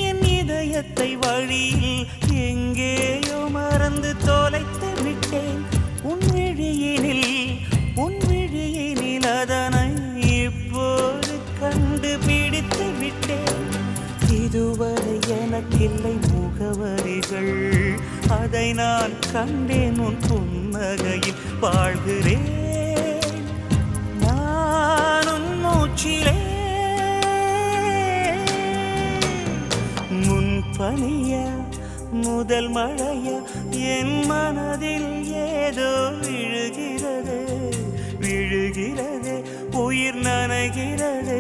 என் இதயத்தை வழியில் எங்கேயோ மறந்து தொலைத்து விட்டேன். உன் விழியினில் அதனை இப்போது கண்டுபிடித்து விட்டேன். இதுவரை எனக்கில்லை முகவரிகள், அதை நான் கண்டேன் உன் புன்னகையில். வாழ்கிறேன் நான் உன் மூச்சிலே. முன்பனியா முதல் மழையா என் மனதில் ஏதோ விழுகிறது, உயிர் நனைகிறது.